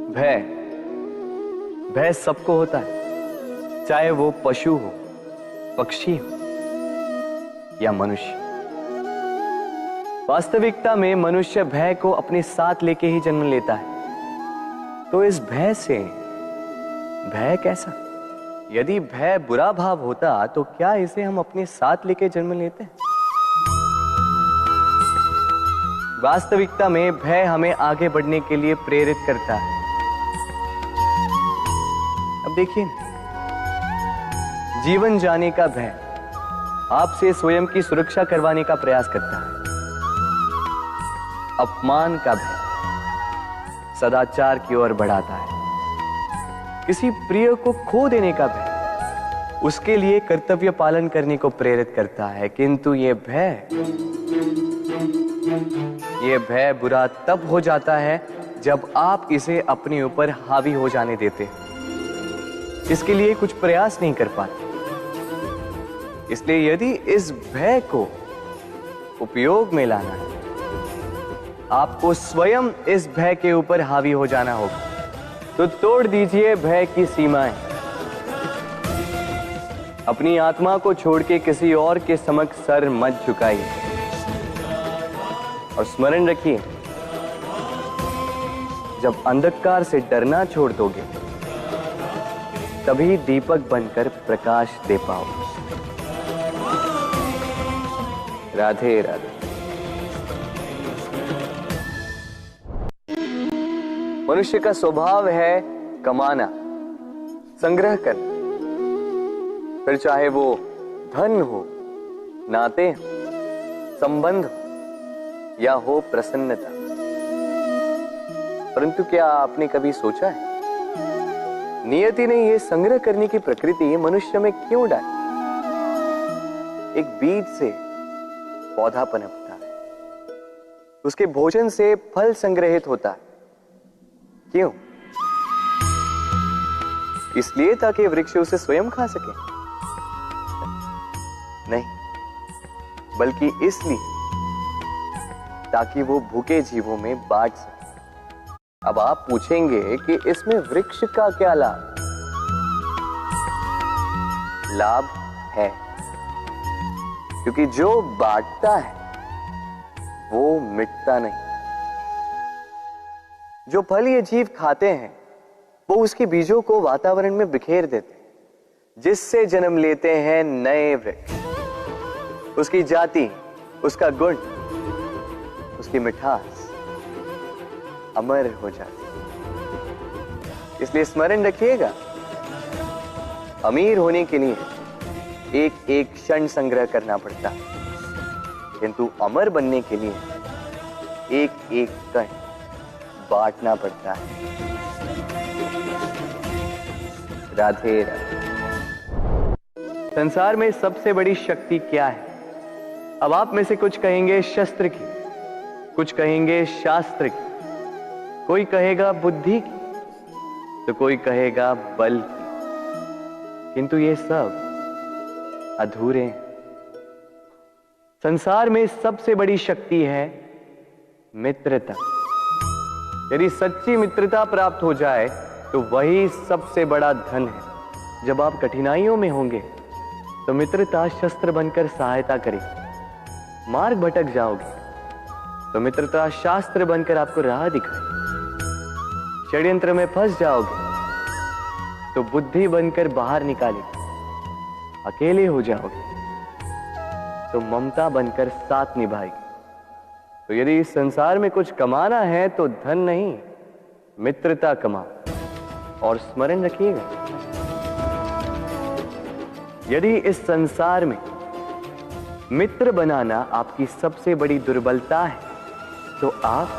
भय भय सबको होता है, चाहे वो पशु हो, पक्षी हो या मनुष्य। वास्तविकता में मनुष्य भय को अपने साथ लेके ही जन्म लेता है। तो इस भय से भय कैसा? यदि भय बुरा भाव होता तो क्या इसे हम अपने साथ लेके जन्म लेते हैं? वास्तविकता में भय हमें आगे बढ़ने के लिए प्रेरित करता है। अब देखिए, जीवन जाने का भय आपसे स्वयं की सुरक्षा करवाने का प्रयास करता है। अपमान का भय सदाचार की ओर बढ़ाता है। किसी प्रिय को खो देने का भय उसके लिए कर्तव्य पालन करने को प्रेरित करता है। किंतु यह भय बुरा तब हो जाता है जब आप इसे अपने ऊपर हावी हो जाने देते हैं, इसके लिए कुछ प्रयास नहीं कर पाते। इसलिए यदि इस भय को उपयोग में लाना है, आपको स्वयं इस भय के ऊपर हावी हो जाना होगा। तो तोड़ दीजिए भय की सीमाएं। अपनी आत्मा को छोड़ के किसी और के समक्ष सर मत झुकाइए और स्मरण रखिए, जब अंधकार से डरना छोड़ दोगे तभी दीपक बनकर प्रकाश दे पाओगे। राधे राधे। मनुष्य का स्वभाव है कमाना, संग्रह करना, फिर चाहे वो धन हो, नाते हो, संबंध हो या हो प्रसन्नता। परंतु क्या आपने कभी सोचा है, नियति ने यह संग्रह करने की प्रकृति मनुष्य में क्यों डाली? एक बीज से पौधा पनपता है, उसके भोजन से फल संग्रहित होता है। क्यों? इसलिए ताकि वृक्ष उसे स्वयं खा सके? नहीं, बल्कि इसलिए ताकि वो भूखे जीवों में बांट सके। अब आप पूछेंगे कि इसमें वृक्ष का क्या लाभ? लाभ है, क्योंकि जो बांटता है वो मिटता नहीं। जो फल ये जीव खाते हैं वो उसके बीजों को वातावरण में बिखेर देते हैं, जिससे जन्म लेते हैं नए वृक्ष। उसकी जाति, उसका गुण, उसकी मिठास अमर हो जाती है। इसलिए स्मरण रखिएगा, अमीर होने के लिए एक एक क्षण संग्रह करना पड़ता है, किंतु अमर बनने के लिए एक एक कण बांटना पड़ता है। राधे राधे। संसार में सबसे बड़ी शक्ति क्या है? अब आप में से कुछ कहेंगे शस्त्र की, कुछ कहेंगे शास्त्र की, कोई कहेगा बुद्धि की, तो कोई कहेगा बल की। किंतु ये सब अधूरे हैं। संसार में सबसे बड़ी शक्ति है मित्रता। यदि सच्ची मित्रता प्राप्त हो जाए तो वही सबसे बड़ा धन है। जब आप कठिनाइयों में होंगे तो मित्रता शस्त्र बनकर सहायता करेगी। मार्ग भटक जाओगे तो मित्रता शास्त्र बनकर आपको राह दिखाए। षड्यंत्र में फंस जाओगे तो बुद्धि बनकर बाहर निकालेगी। अकेले हो जाओगे तो ममता बनकर साथ निभाएगी। तो यदि इस संसार में कुछ कमाना है तो धन नहीं, मित्रता कमाओ। और स्मरण रखिएगा, यदि इस संसार में मित्र बनाना आपकी सबसे बड़ी दुर्बलता है तो आप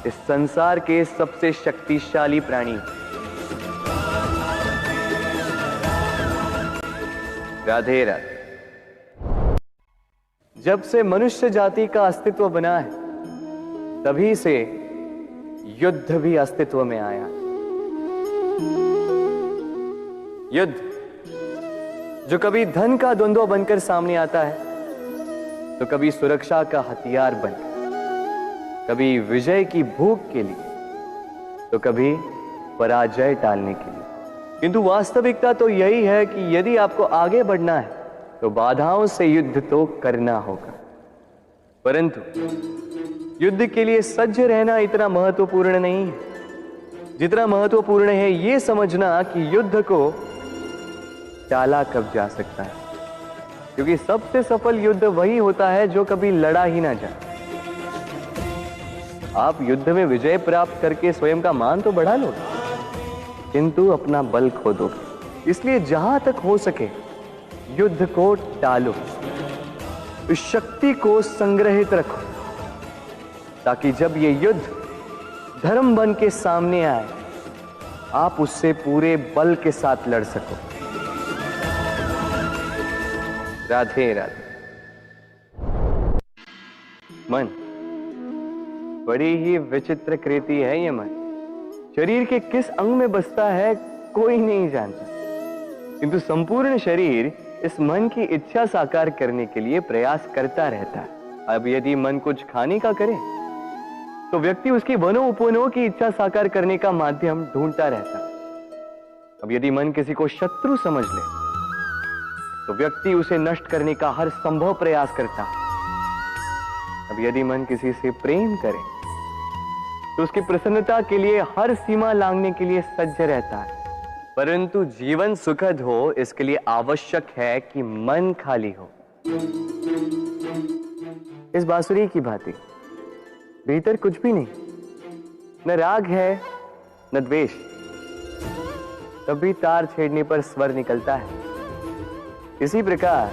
इस संसार के सबसे शक्तिशाली प्राणी। राधे राधे। जब से मनुष्य जाति का अस्तित्व बना है तभी से युद्ध भी अस्तित्व में आया। युद्ध जो कभी धन का द्वंद्व बनकर सामने आता है तो कभी सुरक्षा का हथियार बनकर, कभी विजय की भूख के लिए, तो कभी पराजय टालने के लिए। किंतु वास्तविकता तो यही है कि यदि आपको आगे बढ़ना है तो बाधाओं से युद्ध तो करना होगा, परंतु युद्ध के लिए सज्ज रहना इतना महत्वपूर्ण नहीं है जितना महत्वपूर्ण है यह समझना कि युद्ध को टाला कब जा सकता है, क्योंकि सबसे सफल युद्ध वही होता है जो कभी लड़ा ही ना जाए। आप युद्ध में विजय प्राप्त करके स्वयं का मान तो बढ़ा लो, किंतु अपना बल खो दोगे। इसलिए जहां तक हो सके युद्ध को टालो, इस शक्ति को संग्रहित रखो, ताकि जब ये युद्ध धर्म बन के सामने आए आप उससे पूरे बल के साथ लड़ सको। राधे राधे। मन बड़ी ही विचित्र कृति है ये मन। शरीर के किस अंग में बसता है कोई नहीं जानता, किंतु संपूर्ण शरीर इस मन की इच्छा साकार करने के लिए प्रयास करता रहता है। अब यदि मन कुछ खाने का करे तो व्यक्ति उसकी वनो उपवनों की इच्छा साकार करने का माध्यम ढूंढता रहता है। अब यदि मन किसी को शत्रु समझ ले तो व्यक्ति उसे नष्ट करने का हर संभव प्रयास करता है। अब यदि मन किसी से प्रेम करे तो उसकी प्रसन्नता के लिए हर सीमा लांघने के लिए सज्ज रहता है। परंतु जीवन सुखद हो इसके लिए आवश्यक है कि मन खाली हो। इस बांसुरी की भांति भीतर कुछ भी नहीं, न राग है न द्वेष, तब भी तार छेड़ने पर स्वर निकलता है। इसी प्रकार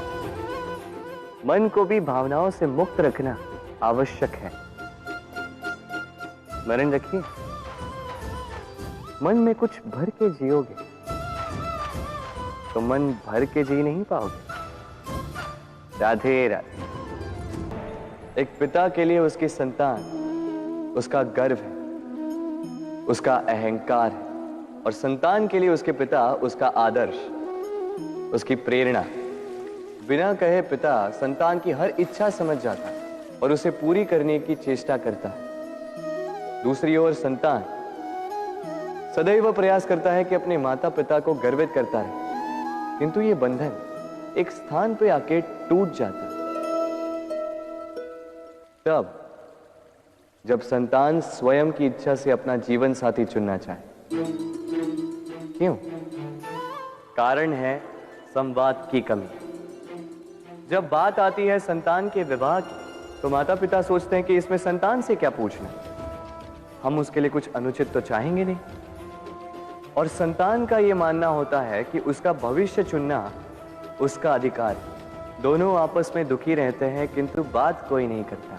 मन को भी भावनाओं से मुक्त रखना आवश्यक है। स्मरण रखिए, मन में कुछ भर के जियोगे तो मन भर के जी नहीं पाओगे। राधे राधे। एक पिता के लिए उसकी संतान उसका गर्व है, उसका अहंकार है, और संतान के लिए उसके पिता उसका आदर्श, उसकी प्रेरणा। बिना कहे पिता संतान की हर इच्छा समझ जाता है और उसे पूरी करने की चेष्टा करता है। दूसरी ओर संतान सदैव प्रयास करता है कि अपने माता पिता को गर्वित करता रहे, किंतु ये बंधन एक स्थान पे आके टूट जाता है। तब जब संतान स्वयं की इच्छा से अपना जीवन साथी चुनना चाहे। क्यों? कारण है संवाद की कमी। जब बात आती है संतान के विवाह की तो माता पिता सोचते हैं कि इसमें संतान से क्या पूछना, हम उसके लिए कुछ अनुचित तो चाहेंगे नहीं। और संतान का यह मानना होता है कि उसका भविष्य चुनना उसका अधिकार है। दोनों आपस में दुखी रहते हैं किंतु बात कोई नहीं करता।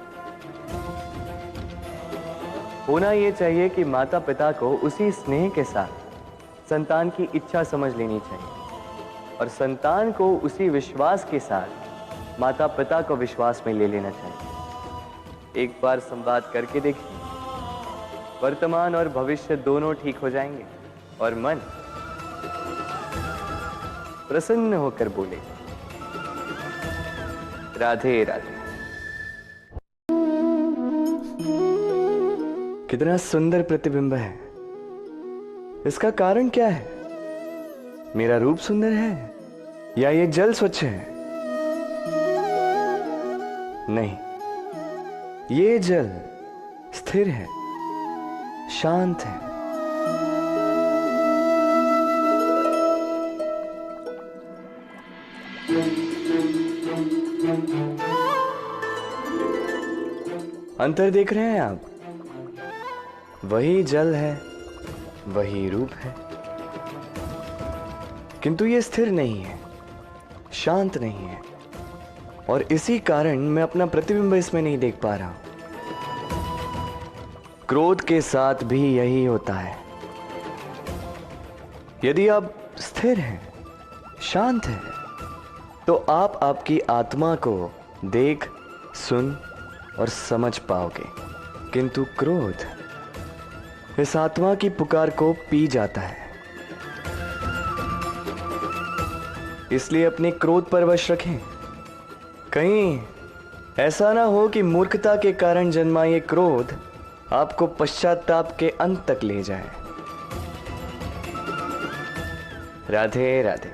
होना यह चाहिए कि माता पिता को उसी स्नेह के साथ संतान की इच्छा समझ लेनी चाहिए और संतान को उसी विश्वास के साथ माता पिता को विश्वास में ले लेना चाहिए। एक बार संवाद करके देखिए, वर्तमान और भविष्य दोनों ठीक हो जाएंगे और मन प्रसन्न होकर बोले राधे राधे। कितना सुंदर प्रतिबिंब है। इसका कारण क्या है? मेरा रूप सुंदर है या ये जल स्वच्छ है? नहीं, ये जल स्थिर है, शांत है। अंतर देख रहे हैं आप? वही जल है, वही रूप है, किंतु ये स्थिर नहीं है, शांत नहीं है, और इसी कारण मैं अपना प्रतिबिंब इसमें नहीं देख पा रहा हूं। क्रोध के साथ भी यही होता है। यदि आप स्थिर हैं, शांत हैं, तो आप आपकी आत्मा को देख, सुन और समझ पाओगे, किंतु क्रोध इस आत्मा की पुकार को पी जाता है। इसलिए अपने क्रोध पर वश रखें। कहीं ऐसा ना हो कि मूर्खता के कारण जन्मा ये क्रोध आपको पश्चाताप के अंत तक ले जाए। राधे राधे।